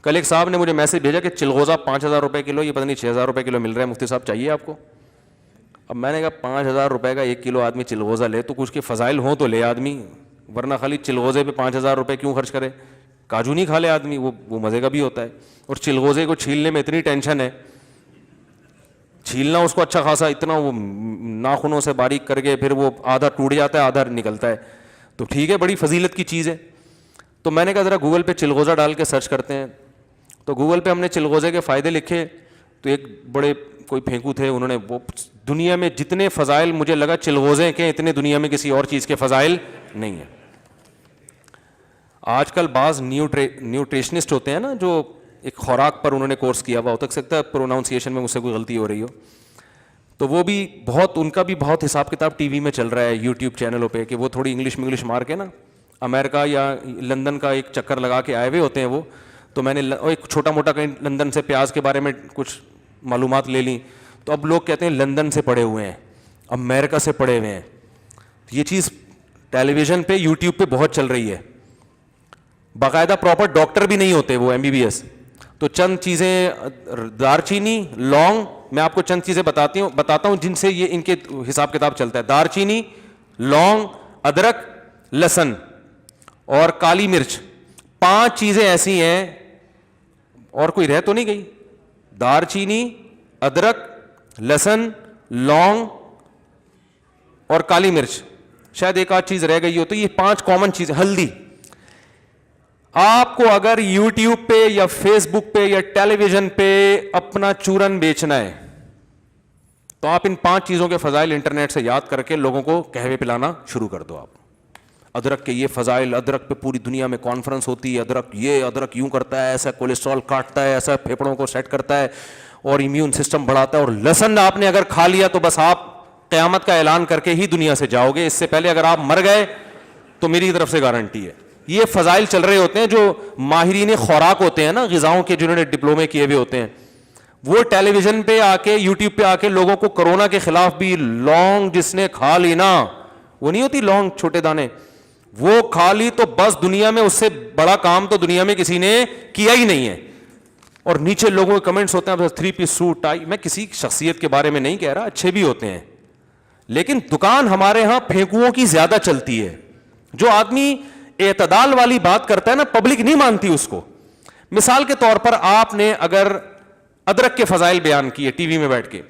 کل ایک صاحب نے مجھے میسج بھیجا کہ چلغوزہ 5,000 روپے کلو, یہ پتہ نہیں 6,000 روپے کلو مل رہا ہے, مفتی صاحب چاہیے آپ کو؟ اب میں نے کہا 5,000 روپے کا 1 کلو آدمی چلغوزہ لے تو کچھ کے فضائل ہوں تو لے آدمی, ورنہ خالی چلغوزے پہ 5,000 روپے کیوں خرچ کرے؟ کاجو نہیں کھا لے آدمی, وہ مزے کا بھی ہوتا ہے. اور چلغوزے کو چھیلنے میں اتنی ٹینشن ہے, چھیلنا اس کو اچھا خاصا, اتنا وہ ناخنوں سے باریک کر کے پھر وہ آدھا ٹوٹ جاتا ہے آدھا نکلتا ہے, تو ٹھیک ہے بڑی فضیلت کی چیز ہے. تو میں نے کہا ذرا گوگل پہ چلغوزہ ڈال کے سرچ کرتے ہیں, تو گوگل پہ ہم نے چلغوزے کے فائدے لکھے, تو ایک بڑے کوئی پھینکو تھے, انہوں نے وہ دنیا میں جتنے فضائل مجھے لگا چلغوزے کے اتنے دنیا میں کسی اور چیز کے فضائل نہیں ہیں. آج کل بعض نیوٹریشنسٹ ہوتے ہیں نا, جو ایک خوراک پر انہوں نے کورس کیا ہوا, ہو سکتا ہے پروناؤنسیشن میں مجھ سے کوئی غلطی ہو رہی ہو, تو وہ بھی بہت, ان کا بھی بہت حساب کتاب ٹی وی میں چل رہا ہے, یوٹیوب چینلوں پہ, کہ وہ تھوڑی انگلش مار کے نا امریکہ یا لندن کا ایک چکر لگا کے آئے ہوئے ہوتے ہیں وہ. تو میں نے ایک چھوٹا موٹا کہیں لندن سے پیاز کے بارے میں کچھ معلومات لے لیں, تو اب لوگ کہتے ہیں لندن سے پڑھے ہوئے ہیں, امریکہ سے پڑھے ہوئے ہیں. یہ چیز ٹیلی ویژن پہ یوٹیوب پہ بہت چل رہی ہے, باقاعدہ پراپر ڈاکٹر بھی نہیں ہوتے وہ MBBS. تو چند چیزیں, دار چینی, لونگ, میں آپ کو چند چیزیں بتاتا ہوں جن سے یہ ان کے حساب کتاب چلتا ہے. دار چینی, لونگ, ادرک, لہسن اور کالی مرچ, 5 چیزیں ایسی ہیں, اور کوئی رہ تو نہیں گئی؟ دار چینی, ادرک, لہسن, لونگ اور کالی مرچ, شاید ایک آدھ چیز رہ گئی ہو. تو یہ 5 کامن چیزیں. ہلدی, آپ کو اگر یوٹیوب پہ یا فیس بک پہ یا ٹیلی ویژن پہ اپنا چورن بیچنا ہے تو آپ ان 5 چیزوں کے فضائل انٹرنیٹ سے یاد کر کے لوگوں کو قہوے پلانا شروع کر دو. آپ ادرک کے یہ فضائل, ادرک پہ پوری دنیا میں کانفرنس ہوتی ہے, ادرک یوں کرتا ہے, ایسا کولیسٹرول کاٹتا ہے, ایسا پھیپڑوں کو سیٹ کرتا ہے اور امیون سسٹم بڑھاتا ہے. اور لہسن آپ نے اگر کھا لیا تو بس آپ قیامت کا اعلان کر کے ہی دنیا سے جاؤ گے, اس سے پہلے اگر آپ مر گئے تو میری طرف سے گارنٹی ہے. یہ فضائل چل رہے ہوتے ہیں, جو ماہرین خوراک ہوتے ہیں نا غذاؤں کے, جنہوں نے ڈپلومے کیے ہوئے ہوتے ہیں, وہ ٹیلی ویژن پہ آ کے, یوٹیوب پہ آ کے لوگوں کو کرونا کے خلاف بھی, لونگ جس نے کھا لی نا, وہ نہیں ہوتی لونگ چھوٹے دانے, وہ کھا لی تو بس دنیا میں اس سے بڑا کام تو دنیا میں کسی نے کیا ہی نہیں ہے. اور نیچے لوگوں کے کمنٹس ہوتے ہیں 3 پیس سوٹ ٹائی. میں کسی شخصیت کے بارے میں نہیں کہہ رہا, اچھے بھی ہوتے ہیں, لیکن دکان ہمارے ہاں پھینکوؤں کی زیادہ چلتی ہے. جو آدمی اعتدال والی بات کرتا ہے نا, پبلک نہیں مانتی اس کو. مثال کے طور پر آپ نے اگر ادرک کے فضائل بیان کیے ٹی وی میں بیٹھ کے,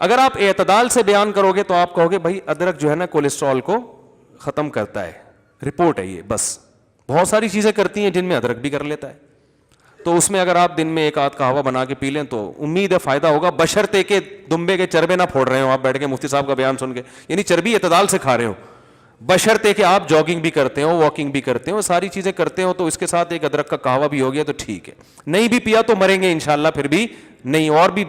اگر آپ اعتدال سے بیان کرو گے تو آپ کہو گے بھائی ادرک جو ہے نا کولیسٹرول کو ختم کرتا ہے, رپورٹ ہے یہ, بس بہت ساری چیزیں کرتی ہیں جن میں ادرک بھی کر لیتا ہے. تو اس میں اگر آپ دن میں 1 آدھ قہوہ بنا کے پی لیں تو امید ہے فائدہ ہوگا, بشرطے کہ دمبے کے چربے نہ پھوڑ رہے ہو آپ بیٹھ کے مفتی صاحب کا بیان سن کے, یعنی چربی اعتدال سے کھا رہے ہو, بشرطے کہ آپ جاگنگ بھی کرتے ہو, واکنگ بھی کرتے ہو, ساری چیزیں کرتے ہو, تو اس کے ساتھ ایک ادرک کا قہوہ بھی ہو گیا تو ٹھیک ہے. نہیں بھی پیا تو مریں گے انشاءاللہ پھر بھی نہیں. اور بھی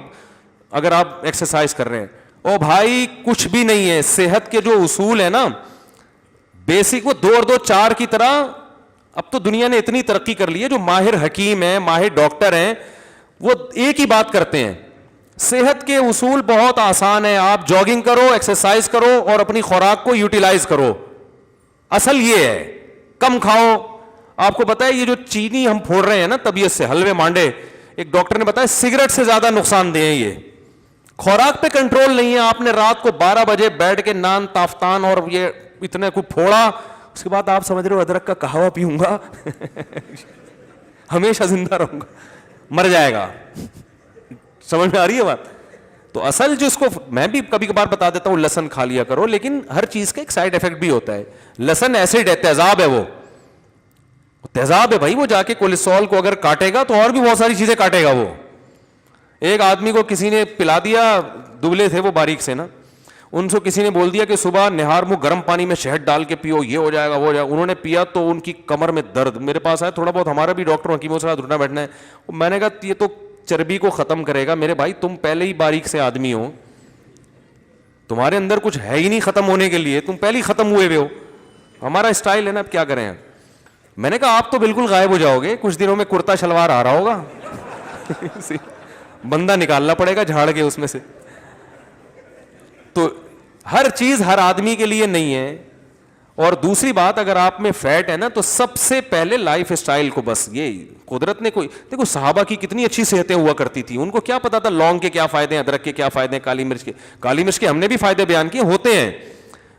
اگر آپ ایکسرسائز کر رہے ہیں, او بھائی کچھ بھی نہیں ہے. صحت کے جو اصول ہیں نا بیسک, وہ 2 اور 2 4 کی طرح. اب تو دنیا نے اتنی ترقی کر لی ہے, جو ماہر حکیم ہیں, ماہر ڈاکٹر ہیں, وہ ایک ہی بات کرتے ہیں. صحت کے اصول بہت آسان ہے, آپ جاگنگ کرو, ایکسرسائز کرو اور اپنی خوراک کو یوٹیلائز کرو. اصل یہ ہے کم کھاؤ. آپ کو پتا ہے یہ جو چینی ہم پھوڑ رہے ہیں نا طبیعت سے, حلوے مانڈے, ایک ڈاکٹر نے بتایا سگریٹ سے زیادہ نقصان دہ ہیں. یہ خوراک پہ کنٹرول نہیں ہے. آپ نے رات کو 12 بجے بیٹھ کے نان تافتان اور یہ اتنے کو پھوڑا, اس کے بعد آپ سمجھ رہے ہو ادرک کا قہوہ پیوں گا ہمیشہ زندہ رہوں گا, مر جائے گا. سمجھ میں آ رہی ہے بات؟ تو اصل جو اس کو میں بھی کبھی کبھار بتا دیتا ہوں, لہسن کھا لیا کرو, لیکن ہر چیز کا ایک سائڈ افیکٹ بھی ہوتا ہے. لہسن ایسڈ ہے, تیزاب ہے, وہ تیزاب ہے بھائی. وہ جا کے کولیسٹرول کو اگر کاٹے گا تو اور بھی بہت ساری چیزیں کاٹے گا. وہ ایک آدمی کو کسی نے پلا دیا, دبلے تھے وہ باریک سے نا, ان سے کسی نے بول دیا کہ صبح نہار منہ گرم پانی میں شہد ڈال کے پیو, یہ ہو جائے گا وہ ہو جائے گا. انہوں نے پیا تو ان کی کمر میں درد. میرے پاس آیا تھوڑا بہت, ہمارا بھی ڈاکٹر حکیموں سے اٹھنا بیٹھنا ہے. میں نے کہا یہ تو چربی کو ختم کرے گا. میرے بھائی تم پہلے ہی باریک سے آدمی ہو, تمہارے اندر کچھ ہے ہی نہیں ختم ہونے کے لیے, تم پہلے ہی ختم ہوئے ہوئے ہو. ہمارا اسٹائل ہے نا, اب کیا کریں. میں نے کہا آپ تو بالکل غائب ہو جاؤ گے, کچھ دنوں میں کرتا شلوار آ رہا ہوگا بندہ نکالنا پڑے گا جھاڑ کے اس میں سے. تو ہر چیز ہر آدمی کے لیے نہیں ہے. اور دوسری بات, اگر آپ میں فیٹ ہے نا تو سب سے پہلے لائف اسٹائل کو, بس یہ قدرت نے کوئی, دیکھو صحابہ کی کتنی اچھی صحتیں ہوا کرتی تھی, ان کو کیا پتا تھا لونگ کے کیا فائدے ہیں, ادرک کے کیا فائدے ہیں, کالی مرچ کے ہم نے بھی فائدے بیان کیے ہوتے ہیں,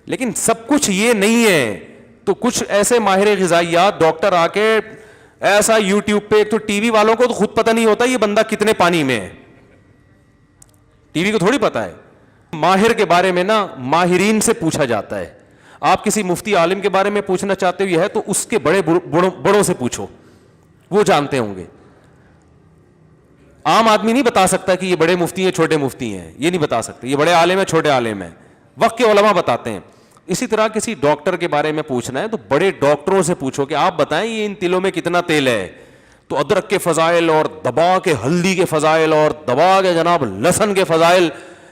لیکن سب کچھ یہ نہیں ہے. تو کچھ ایسے ماہر غذائیات ڈاکٹر آ کے ایسا یوٹیوب پہ, ایک تو ٹی وی والوں کو تو خود پتہ نہیں ہوتا یہ بندہ کتنے پانی میں ہے, ٹی وی کو تھوڑی پتا ہے. ماہر کے بارے میں نا ماہرین سے پوچھا جاتا ہے. آپ کسی مفتی عالم کے بارے میں پوچھنا چاہتے ہو یہ ہے تو اس کے بڑے بڑوں سے پوچھو, وہ جانتے ہوں گے. عام آدمی نہیں بتا سکتا کہ یہ بڑے مفتی ہیں چھوٹے مفتی ہیں, یہ نہیں بتا سکتے, یہ بڑے عالم ہیں چھوٹے عالم ہیں, وقت کے علماء بتاتے ہیں. اسی طرح کسی ڈاکٹر کے بارے میں پوچھنا ہے تو بڑے ڈاکٹروں سے پوچھو کہ آپ بتائیں یہ ان تلوں میں کتنا تیل ہے, تو ادرک کے فضائل اور دبا کے ہلدی کے فضائل اور دبا کے جناب لہسن کے فضائل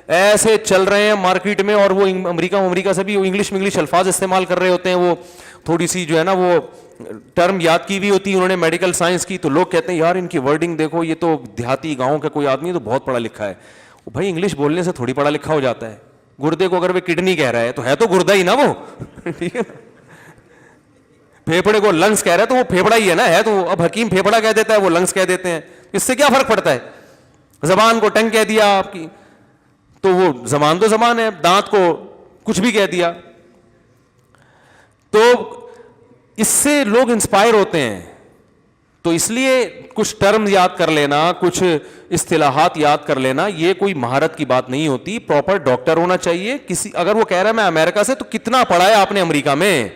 ایسے چل رہے ہیں مارکیٹ میں, اور وہ امریکہ سے بھی انگلش الفاظ استعمال کر رہے ہوتے ہیں, وہ تھوڑی سی جو ہے نا وہ ٹرم یاد کی ہوئی ہوتی ہے انہوں نے میڈیکل سائنس کی, تو لوگ کہتے ہیں یار ان کی ورڈنگ دیکھو, یہ تو دیہاتی گاؤں کا کوئی آدمی تو بہت پڑھا لکھا ہے. بھائی انگلش بولنے سے تھوڑی پڑھا لکھا ہو جاتا ہے. گردے کو اگر وہ کڈنی کہہ رہا ہے تو ہے تو گردہ ہی نا وہ, ٹھیک ہے نا. پھیپڑے کو لنگس کہہ رہا ہے تو وہ پھیپڑا ہی ہے نا, ہے تو. اب حکیم پھیپڑا کہہ دیتا ہے, وہ لنگس کہہ دیتے ہیں, اس سے کیا فرق پڑتا ہے. زبان کو ٹنگ کہہ دیا آپ کی تو وہ زبان تو زبان ہے, دانت کو کچھ بھی کہہ دیا. تو اس سے لوگ انسپائر ہوتے ہیں. تو اس لیے کچھ ٹرم یاد کر لینا, کچھ اصطلاحات یاد کر لینا, یہ کوئی مہارت کی بات نہیں ہوتی. پراپر ڈاکٹر ہونا چاہیے. کسی اگر وہ کہہ رہا ہے میں امریکہ سے, تو کتنا پڑھا ہے آپ نے امریکہ میں,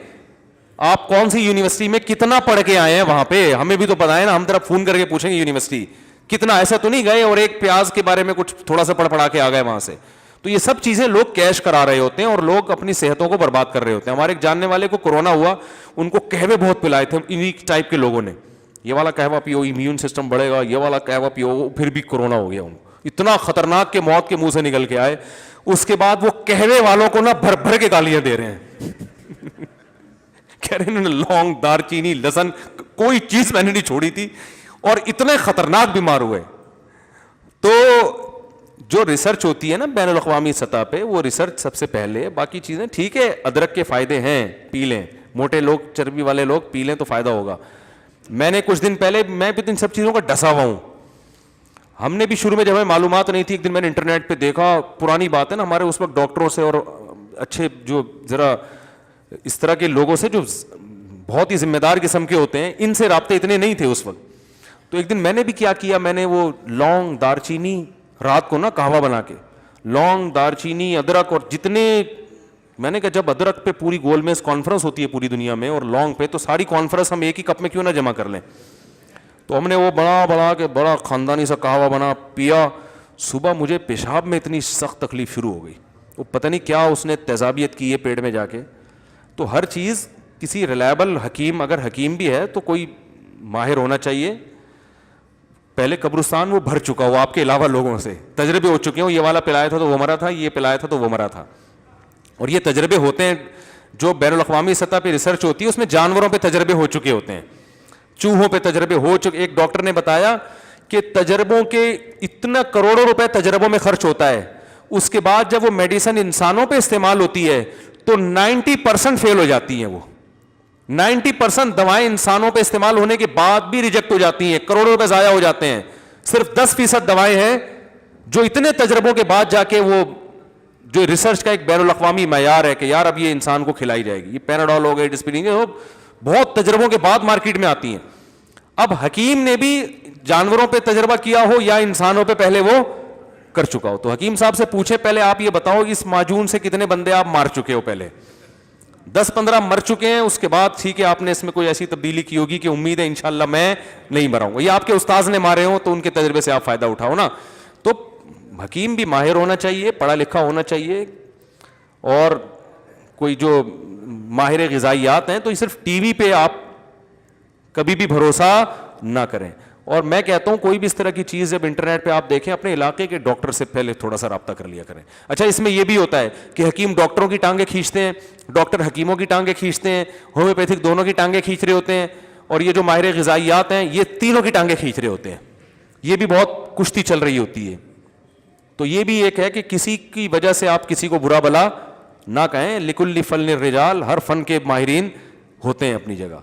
آپ کون سی یونیورسٹی میں کتنا پڑھ کے آئے ہیں وہاں پہ, ہمیں بھی تو پتا ہے نا, ہم طرف فون کر کے پوچھیں گے یونیورسٹی کتنا, ایسا تو نہیں گئے اور ایک پیاز کے بارے میں کچھ تھوڑا سا پڑھا کے آ گئے وہاں سے. تو یہ سب چیزیں لوگ کیش کرا رہے ہوتے ہیں اور لوگ اپنی صحتوں کو برباد کر رہے ہوتے ہیں. ہمارے ایک جاننے والے کو کورونا ہوا, ان کو قہوے بہت پلائے تھے انہی ٹائپ کے لوگوں نے, یہ والا قہوہ پیو امیون سسٹم بڑھے گا, یہ والا قہوہ پیو, پھر بھی کورونا ہو گیا. ان کو اتنا خطرناک کہ موت کے منہ سے نکل کے آئے. اس کے بعد وہ قہوے والوں کو نا بھر بھر کے گالیاں دے رہے ہیں, کہہ رہے ہیں لونگ دار چینی لہسن کوئی چیز میں نے نہیں چھوڑی تھی, اور اتنے خطرناک بیمار ہوئے. تو جو ریسرچ ہوتی ہے نا بین الاقوامی سطح پہ, وہ ریسرچ سب سے پہلے, باقی چیزیں ٹھیک ہے. ادرک کے فائدے ہیں, پی لیں, موٹے لوگ چربی والے لوگ پی لیں تو فائدہ ہوگا. میں نے کچھ دن پہلے, میں بھی ان سب چیزوں کا ڈسا ہوا ہوں. ہم نے بھی شروع میں جب ہمیں معلومات نہیں تھی, ایک دن میں نے انٹرنیٹ پہ دیکھا, پرانی بات ہے نا, ہمارے اس وقت ڈاکٹروں سے اور اچھے جو ذرا اس طرح کے لوگوں سے جو بہت ہی ذمہ دار قسم کے ہوتے ہیں, ان سے رابطے اتنے نہیں تھے اس وقت. تو ایک دن میں نے بھی کیا کیا, میں نے وہ لونگ دار چینی رات کو نا قہوہ بنا کے, لونگ دار چینی ادرک اور جتنے, میں نے کہا جب ادرک پہ پوری گول میز کانفرنس ہوتی ہے پوری دنیا میں, اور لونگ پہ, تو ساری کانفرنس ہم ایک ہی کپ میں کیوں نہ جمع کر لیں. تو ہم نے وہ بڑا کے بڑا خاندانی سا قہوہ بنا پیا. صبح مجھے پیشاب میں اتنی سخت تکلیف شروع ہو گئی, وہ پتہ نہیں کیا اس نے تیزابیت کی ہے پیٹ میں جا کے. تو ہر چیز کسی ریلائبل حکیم, اگر حکیم بھی ہے تو کوئی ماہر ہونا چاہیے. پہلے قبرستان وہ بھر چکا ہو آپ کے علاوہ لوگوں سے, تجربے ہو چکے ہوں, یہ والا پلایا تھا تو وہ مرا تھا, یہ پلایا تھا تو وہ مرا تھا. اور یہ تجربے ہوتے ہیں جو بین الاقوامی سطح پہ ریسرچ ہوتی ہے, اس میں جانوروں پہ تجربے ہو چکے ہوتے ہیں, چوہوں پہ تجربے ہو چکے. ایک ڈاکٹر نے بتایا کہ تجربوں کے اتنا کروڑوں روپے تجربوں میں خرچ ہوتا ہے, اس کے بعد جب وہ میڈیسن انسانوں پہ استعمال ہوتی ہے تو 90% فیل ہو جاتی ہیں. وہ 90% دوائیں انسانوں پہ استعمال ہونے کے بعد بھی ریجیکٹ ہو جاتی ہیں, کروڑوں روپے ضائع ہو جاتے ہیں. صرف 10% دوائیں ہیں جو اتنے تجربوں کے بعد جا کے, وہ جو ریسرچ کا ایک بین الاقوامی معیار ہے کہ یار اب یہ انسان کو کھلائی جائے گی, یہ پیناڈول ہو گئے, ڈسپرین, بہت تجربوں کے بعد مارکیٹ میں آتی ہیں. اب حکیم نے بھی جانوروں پہ تجربہ کیا ہو یا انسانوں پہ پہلے وہ کر چکا ہو, تو حکیم صاحب سے پوچھے پہلے آپ یہ بتاؤ اس معجون سے کتنے بندے آپ مار چکے ہو, پہلے 10-15 مر چکے ہیں, اس کے بعد ٹھیک ہے آپ نے اس میں کوئی ایسی تبدیلی کی ہوگی کہ امید ہے انشاءاللہ میں نہیں مراؤں گا, یا آپ کے استاذ نے مارے ہوں تو ان کے تجربے سے آپ فائدہ اٹھاؤ نا. تو حکیم بھی ماہر ہونا چاہیے, پڑھا لکھا ہونا چاہیے. اور کوئی جو ماہر غذائیات ہیں تو یہ صرف ٹی وی پہ آپ کبھی بھی بھروسہ نہ کریں. اور میں کہتا ہوں کوئی بھی اس طرح کی چیز جب انٹرنیٹ پہ آپ دیکھیں, اپنے علاقے کے ڈاکٹر سے پہلے تھوڑا سا رابطہ کر لیا کریں. اچھا اس میں یہ بھی ہوتا ہے کہ حکیم ڈاکٹروں کی ٹانگیں کھینچتے ہیں, ڈاکٹر حکیموں کی ٹانگیں کھینچتے ہیں, ہومیوپیتھک دونوں کی ٹانگیں کھینچ رہے ہوتے ہیں, اور یہ جو ماہر غذائیات ہیں یہ تینوں کی ٹانگیں کھینچ رہے ہوتے ہیں. یہ بھی بہت کشتی چل رہی ہوتی ہے. تو یہ بھی ایک ہے کہ کسی کی وجہ سے آپ کسی کو برا بلا نہ کہیں لکل فن الرجال, ہر فن کے ماہرین ہوتے ہیں اپنی جگہ.